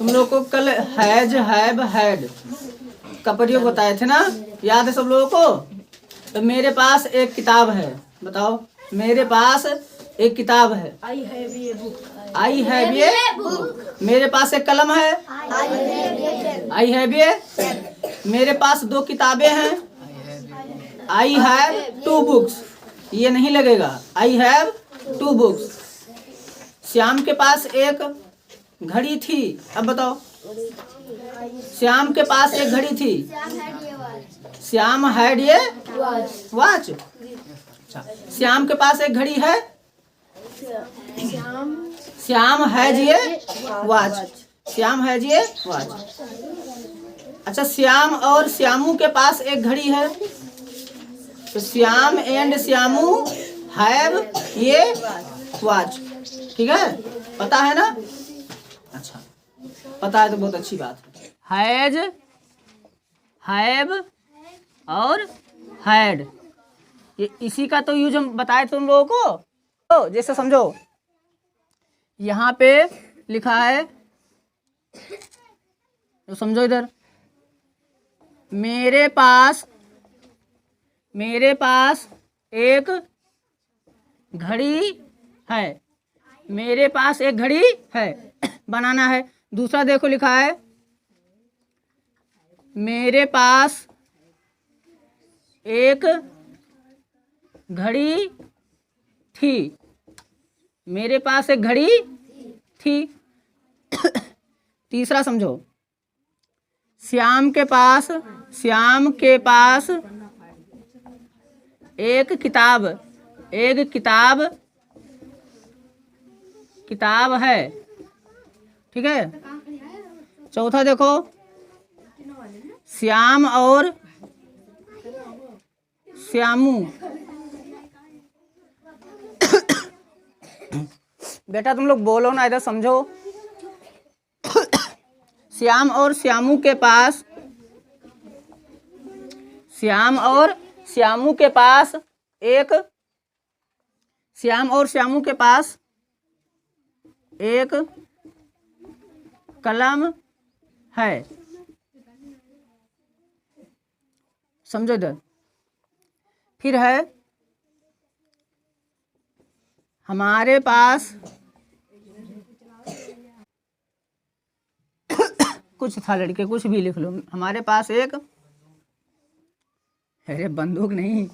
तुम लोग को कल हैज हैव हैड का प्रयोग बताए थे ना, याद है सब लोगों को। तो मेरे पास एक किताब है, बताओ, मेरे पास एक किताब है। I have a book. I have a book. मेरे पास एक कलम है। I have a. मेरे पास दो किताबें हैं। I have two books. ये नहीं लगेगा, I have two books. Shyam के पास एक घड़ी थी। अब बताओ, श्याम के पास एक घड़ी थी। श्याम हैड ये वॉच। श्याम के पास एक घड़ी है। श्याम हैज ये वॉच। श्याम हैज ये वॉच। अच्छा, श्याम और श्यामू के पास एक घड़ी है, तो श्याम एंड श्यामू हैव ये वॉच। ठीक है, पता है ना? अच्छा, पता है तो बहुत अच्छी बात है। हैज, हैव और हैड, ये इसी का तो यूज हम बताए तुम लोगों को। तो जैसे समझो, यहाँ पे लिखा है, तो समझो इधर, मेरे पास एक घड़ी है। मेरे पास एक घड़ी है, बनाना है। दूसरा देखो लिखा है, मेरे पास एक घड़ी थी। मेरे पास एक घड़ी थी। तीसरा समझो, श्याम के पास एक किताब है। ठीक है। चौथा देखो, श्याम और श्यामू, बेटा तुम लोग बोलो ना, इधर समझो। श्याम और श्यामू के पास एक कलम है। समझो इधर। फिर है, हमारे पास कुछ था लड़के, कुछ भी लिख लो। हमारे पास एक, अरे बंदूक नहीं,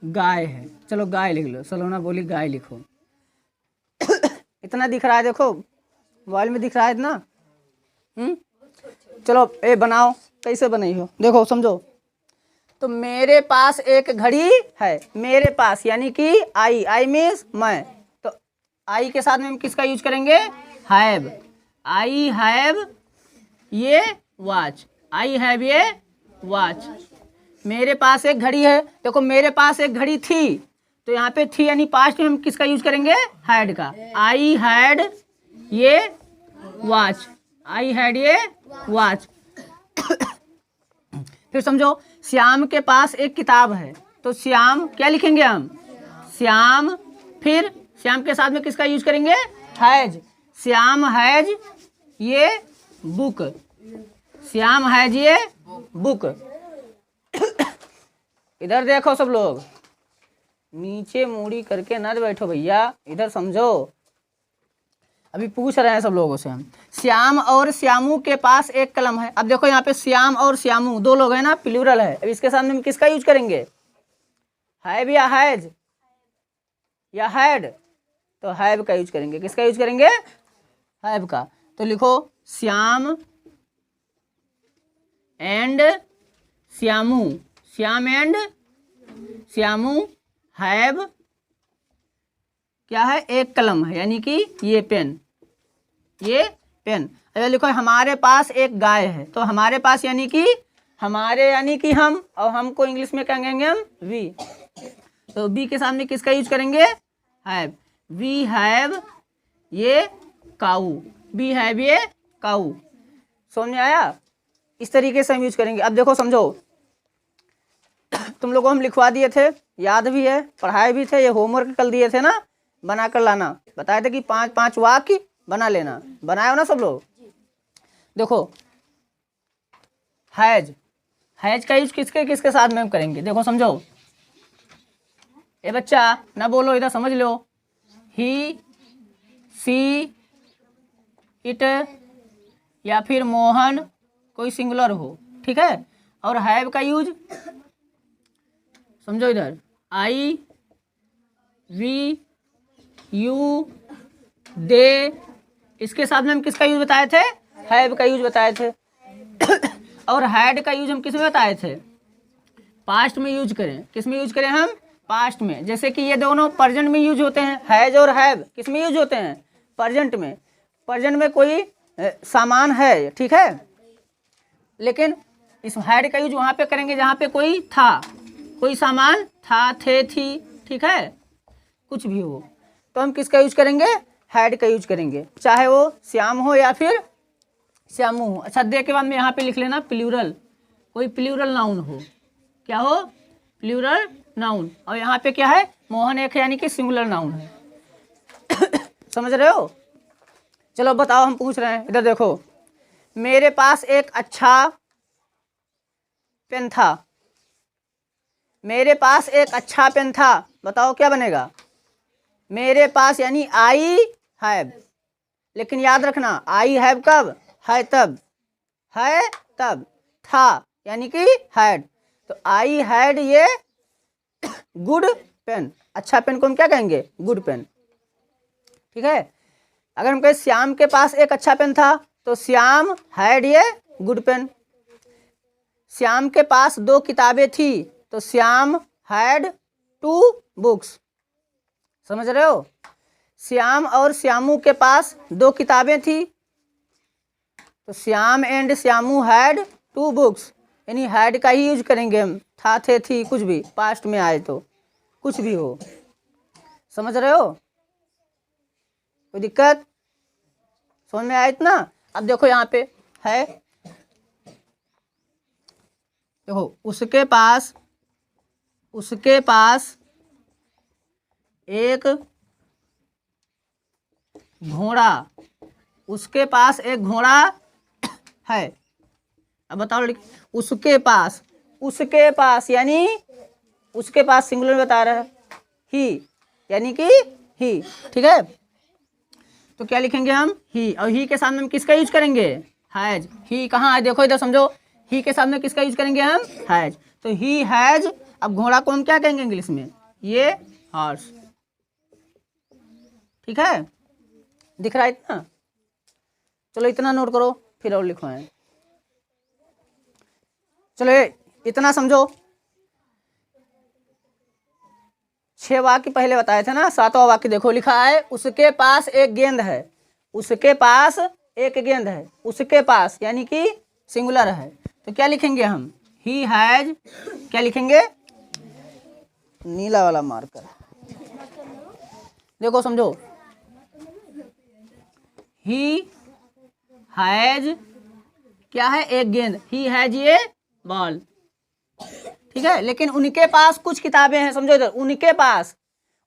गाय है। चलो गाय लिख लो। सलोना बोली गाय लिखो। इतना दिख रहा है, देखो मोबाइल में दिख रहा है ना। चलो ए बनाओ, कैसे बनाई हो देखो, समझो। तो मेरे पास एक घड़ी है। मेरे पास यानी कि आई मीन्स मैं, तो आई के साथ में हम किसका यूज करेंगे? हैव। आई हैव ये वॉच। आई हैव ये वॉच। मेरे पास एक घड़ी है। देखो मेरे पास एक घड़ी थी, तो यहाँ पे थी यानी पास्ट में हम किसका यूज करेंगे? हैड का। आई हैड ये वॉच। आई हैड ये वॉच। फिर समझो, श्याम के पास एक किताब है, तो श्याम क्या लिखेंगे हम? श्याम। फिर श्याम के साथ में किसका यूज करेंगे? हैज। श्याम हैज ये बुक। श्याम हैज ये बुक। इधर देखो सब लोग, नीचे मुड़ी करके न बैठो भैया, इधर समझो। अभी पूछ रहे हैं सब लोगों से हम। श्याम और श्यामू के पास एक कलम है। अब देखो यहाँ पे श्याम और श्यामू दो लोग हैं ना, प्लूरल है। अब इसके सामने हम किसका यूज करेंगे? हैव या हैज या हैड? तो हैव का यूज करेंगे। किसका यूज करेंगे? हैव का। तो लिखो Shyam and Shyamu. Shyam and Shyamu have क्या है? एक कलम है, यानी कि ये पेन। ये पेन। अगर लिखो हमारे पास एक गाय है, तो हमारे पास यानी कि हमारे यानी कि हम, और हमको इंग्लिश में क्या कहेंगे हम? वी। तो वी के सामने किसका यूज करेंगे? हैव। वी हैव ये काऊ। वी हैव ये काऊ। समझ में आया? इस तरीके से हम यूज करेंगे। अब देखो समझो, तुम लोगों को हम लिखवा दिए थे, याद भी है, पढ़ाए भी थे। ये होमवर्क कल दिए थे ना, बना कर लाना। बताए थे कि 5 वाक्य बना लेना, बनाए हो ना सब लोग। देखो हैज, हैज का यूज किसके किसके साथ में हम करेंगे, देखो समझो। ए बच्चा ना बोलो, इधर समझ लो। ही, सी, इट या फिर मोहन, कोई सिंगुलर हो, ठीक है। और हैव का यूज समझो इधर, आई, वी, यू, दे, इसके साथ में हम किसका यूज बताए थे, हैव का यूज बताए थे। और हैड का यूज हम किस में बताए थे, पास्ट में यूज करें। किस में यूज करें हम, पास्ट में। जैसे कि ये दोनों प्रेजेंट में यूज होते हैं, हैज और हैव किस में यूज होते हैं, प्रेजेंट में। प्रेजेंट में कोई सामान है, ठीक है, लेकिन इस हैड का यूज वहाँ पे करेंगे जहाँ पे कोई था, कोई सामान था, थे, थी, ठीक है, कुछ भी हो, तो हम किसका यूज करेंगे, हैड का यूज करेंगे, चाहे वो श्याम हो या फिर श्यामू हो। अच्छा दे के बाद में यहाँ पे लिख लेना प्लूरल, कोई प्लूरल नाउन हो, क्या हो, प्लूरल नाउन। और यहाँ पे क्या है, मोहन एक यानी कि सिंगुलर नाउन है। समझ रहे हो। चलो बताओ, हम पूछ रहे हैं, इधर देखो। मेरे पास एक अच्छा पेन था, मेरे पास एक अच्छा पेन था, बताओ क्या बनेगा, मेरे पास यानी आई हैव, लेकिन याद रखना आई हैव कब, है तब, है तब, था यानी कि हैड, तो आई हैड ये गुड पेन, अच्छा पेन को हम क्या कहेंगे, गुड पेन, ठीक है। अगर हम कहें श्याम के पास एक अच्छा पेन था, तो श्याम हैड ये गुड पेन। श्याम के पास 2 किताबें थी, तो श्याम हैड 2 बुक्स। समझ रहे हो। श्याम और श्यामू के पास 2 किताबें थी, तो Shyam and Shyamu had 2 books, यानी हैड का ही यूज करेंगे हम, था, थे, थी, कुछ भी पास्ट में आए तो, कुछ भी हो। समझ रहे हो, कोई दिक्कत, समझ में आया इतना। अब देखो यहाँ पे है, देखो उसके पास एक घोड़ा, उसके पास एक घोड़ा है। अब बताओ, उसके पास यानी उसके पास सिंगुलर बता रहा है, ही यानी कि ही, ठीक है। तो क्या लिखेंगे हम, ही, और ही के सामने हम किसका यूज करेंगे, हैज। ही कहाँ है, देखो इधर समझो, ही के सामने किसका यूज करेंगे हम, हैज, तो ही हैज। अब घोड़ा को हम क्या कहेंगे इंग्लिश में, ये हॉर्स, ठीक है, दिख रहा है इतना। चलो इतना नोट करो, फिर और लिखो है। चलो इतना समझो। 6 वाक्य पहले बताए थे ना, 7वां वाक्य देखो लिखा है, उसके पास एक गेंद है, उसके पास एक गेंद है, उसके पास यानी कि सिंगुलर है, तो क्या लिखेंगे हम, ही हैज, क्या लिखेंगे, नीला वाला मार्कर, देखो समझो, ही हैज क्या है, एक गेंद, ही हैज ये बॉल, ठीक है। लेकिन उनके पास कुछ किताबें हैं, समझो इधर,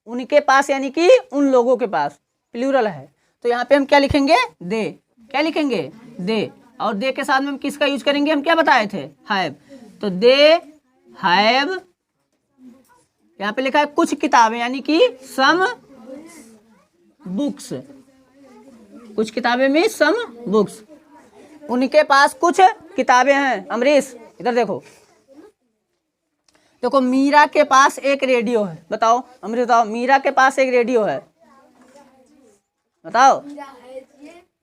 उनके पास यानी कि उन लोगों के पास, प्लूरल है, तो यहाँ पे हम क्या लिखेंगे, दे, क्या लिखेंगे, दे। और दे के साथ में हम किसका यूज करेंगे, हम क्या बताए थे, हैव, तो दे हैव, यहाँ पे लिखा है कुछ किताबें यानी कि सम बुक्स, कुछ किताबें में सम बुक्स, उनके पास कुछ किताबें हैं। अमरीश इधर देखो, देखो मीरा के पास एक रेडियो है, बताओ अमरीश बताओ, मीरा के पास एक रेडियो है, बताओ,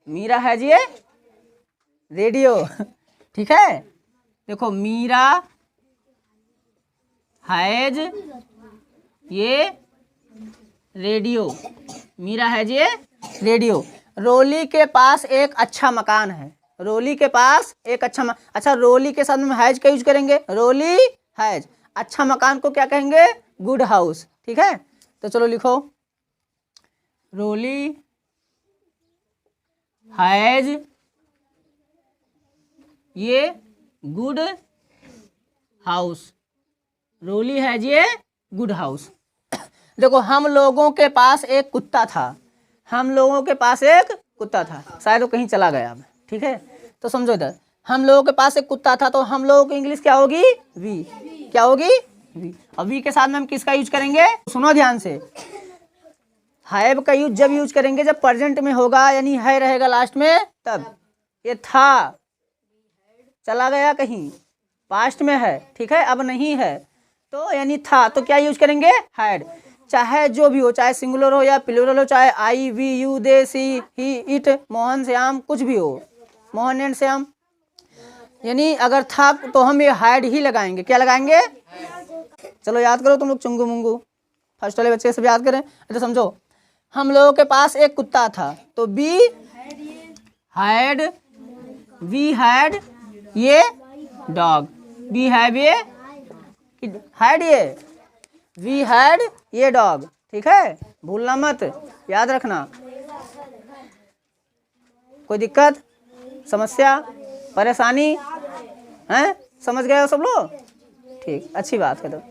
मीरा है जी रेडियो, ठीक है। देखो मीरा हैज ये रेडियो, मीरा हैज ये रेडियो। रोली के पास एक अच्छा मकान है, रोली के पास एक अच्छा, रोली के साथ में हैज का यूज करेंगे, रोली हैज, अच्छा मकान को क्या कहेंगे, गुड हाउस, ठीक है। तो चलो लिखो, रोली हैज ये गुड हाउस, रोली हैज ये गुड हाउस। देखो हम लोगों के पास एक कुत्ता था, हम लोगों के पास एक कुत्ता था, शायद वो कहीं चला गया अब, ठीक है। तो समझो इधर, हम लोगों के पास एक कुत्ता था, तो हम लोगों की इंग्लिश क्या होगी, वी। क्या होगी, वी। अब वी के साथ में हम किसका यूज करेंगे, सुनो ध्यान से, हैव का यूज जब यूज करेंगे जब प्रेजेंट में होगा, यानी है रहेगा लास्ट में तब। ये था, चला गया कहीं, पास्ट में है, ठीक है, अब नहीं है, तो यानी था, तो क्या यूज करेंगे, हैड। चाहे जो भी हो, चाहे सिंगुलर हो या प्लूरल हो, चाहे I, we, you, they, she, he, it, Mohan, Shyam, कुछ भी हो, मोहन एंड श्याम, यानी अगर था तो हम ये हैड ही लगाएंगे। क्या लगाएंगे, चलो याद करो तुम लोग, चुंगू मुंगू फर्स्ट वाले बच्चे सब याद करें। तो समझो, हम लोगों के पास एक कुत्ता था, तो बी हैड, वी हैड ये डॉग, वी हैव ये हैड ये, वी हैड ये डॉग, ठीक है, भूलना मत, याद रखना। कोई दिक्कत, समस्या, परेशानी है, समझ गए हो सब लोग, ठीक, अच्छी बात है। तो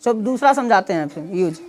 सब दूसरा समझाते हैं फिर यूज।